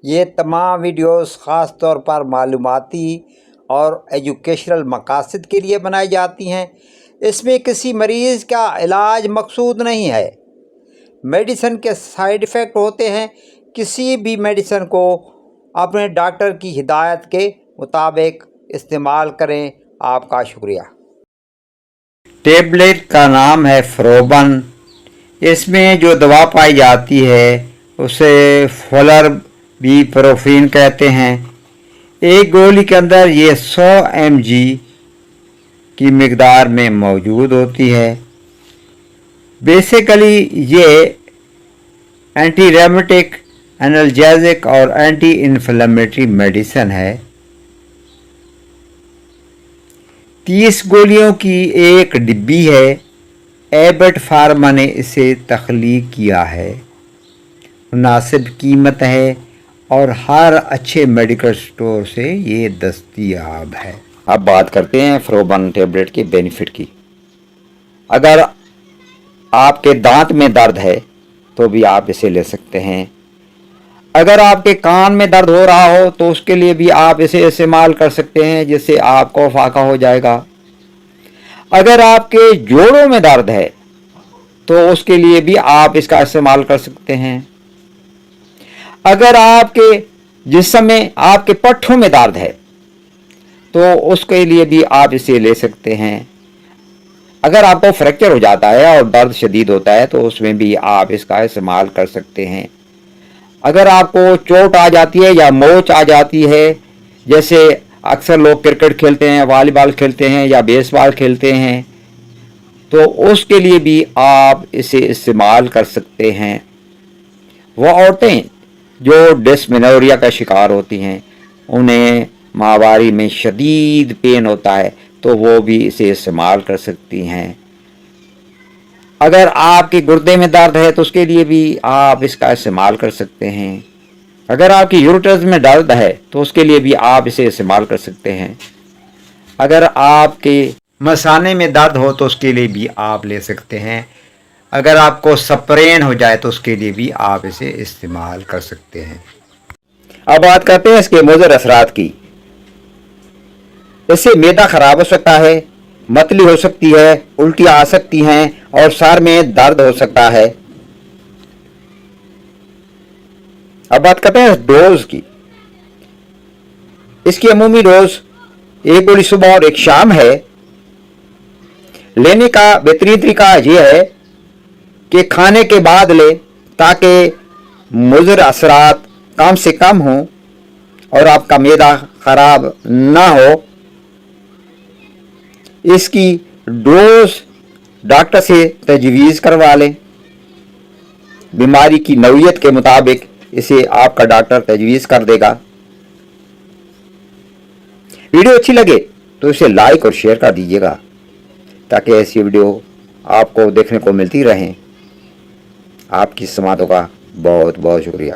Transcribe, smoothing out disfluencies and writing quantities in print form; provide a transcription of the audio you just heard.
یہ تمام ویڈیوز خاص طور پر معلوماتی اور ایجوکیشنل مقاصد کے لیے بنائی جاتی ہیں۔ اس میں کسی مریض کا علاج مقصود نہیں ہے۔ میڈیسن کے سائیڈ ایفیکٹ ہوتے ہیں۔ کسی بھی میڈیسن کو اپنے ڈاکٹر کی ہدایت کے مطابق استعمال کریں۔ آپ کا شکریہ۔ ٹیبلٹ کا نام ہے فروبن۔ اس میں جو دوا پائی جاتی ہے اسے فلربیپروفین کہتے ہیں۔ ایک گولی کے اندر یہ 100 mg کی مقدار میں موجود ہوتی ہے۔ بیسیکلی یہ اینٹی ریمیٹک، انالجیزک اور اینٹی انفلیمیٹری میڈیسن ہے۔ 30 گولیوں کی ایک ڈبی ہے۔ ایبٹ فارما نے اسے تخلیق کیا ہے۔ مناسب قیمت ہے اور ہر اچھے میڈیکل سٹور سے یہ دستیاب ہے۔ اب بات کرتے ہیں فروبن ٹیبلٹ کے بینیفٹ کی۔ اگر آپ کے دانت میں درد ہے تو بھی آپ اسے لے سکتے ہیں۔ اگر آپ کے کان میں درد ہو رہا ہو تو اس کے لیے بھی آپ اسے استعمال کر سکتے ہیں، جس سے آپ کو فاقہ ہو جائے گا۔ اگر آپ کے جوڑوں میں درد ہے تو اس کے لیے بھی آپ اس کا استعمال کر سکتے ہیں۔ اگر آپ کے جسم میں، آپ کے پٹھوں میں درد ہے تو اس کے لیے بھی آپ اسے لے سکتے ہیں۔ اگر آپ کو فریکچر ہو جاتا ہے اور درد شدید ہوتا ہے تو اس میں بھی آپ اس کا استعمال کر سکتے ہیں۔ اگر آپ کو چوٹ آ جاتی ہے یا موچ آ جاتی ہے، جیسے اکثر لوگ کرکٹ کھیلتے ہیں، والی بال کھیلتے ہیں یا بیس بال کھیلتے ہیں، تو اس کے لیے بھی آپ اسے استعمال کر سکتے ہیں۔ وہ عورتیں جو ڈسمینوریا کا شکار ہوتی ہیں، انہیں ماہواری میں شدید پین ہوتا ہے تو وہ بھی اسے استعمال کر سکتی ہیں۔ اگر آپ کے گردے میں درد ہے تو اس کے لیے بھی آپ اس کا استعمال کر سکتے ہیں۔ اگر آپ کی یوریٹرز میں درد ہے تو اس کے لیے بھی آپ اسے استعمال کر سکتے ہیں۔ اگر آپ کے مثانے میں درد ہو تو اس کے لیے بھی آپ لے سکتے ہیں۔ اگر آپ کو سپرین ہو جائے تو اس کے لیے بھی آپ اسے استعمال کر سکتے ہیں۔ اب بات کرتے ہیں اس کے مضر اثرات کی۔ اس سے معدہ خراب ہو سکتا ہے، متلی ہو سکتی ہے، الٹیاں آ سکتی ہیں اور سر میں درد ہو سکتا ہے۔ اب بات کرتے ہیں ڈوز کی۔ اس کی عمومی ڈوز ایک گولی صبح اور ایک شام ہے۔ لینے کا بہترین طریقہ یہ ہے کہ کھانے کے بعد لے تاکہ مضر اثرات کم سے کم ہوں اور آپ کا معدہ خراب نہ ہو۔ اس کی ڈوز ڈاکٹر سے تجویز کروا لیں۔ بیماری کی نوعیت کے مطابق اسے آپ کا ڈاکٹر تجویز کر دے گا۔ ویڈیو اچھی لگے تو اسے لائک اور شیئر کر دیجیے گا تاکہ ایسی ویڈیو آپ کو دیکھنے کو ملتی رہیں۔ آپ کی سماعتوں کا بہت بہت شکریہ۔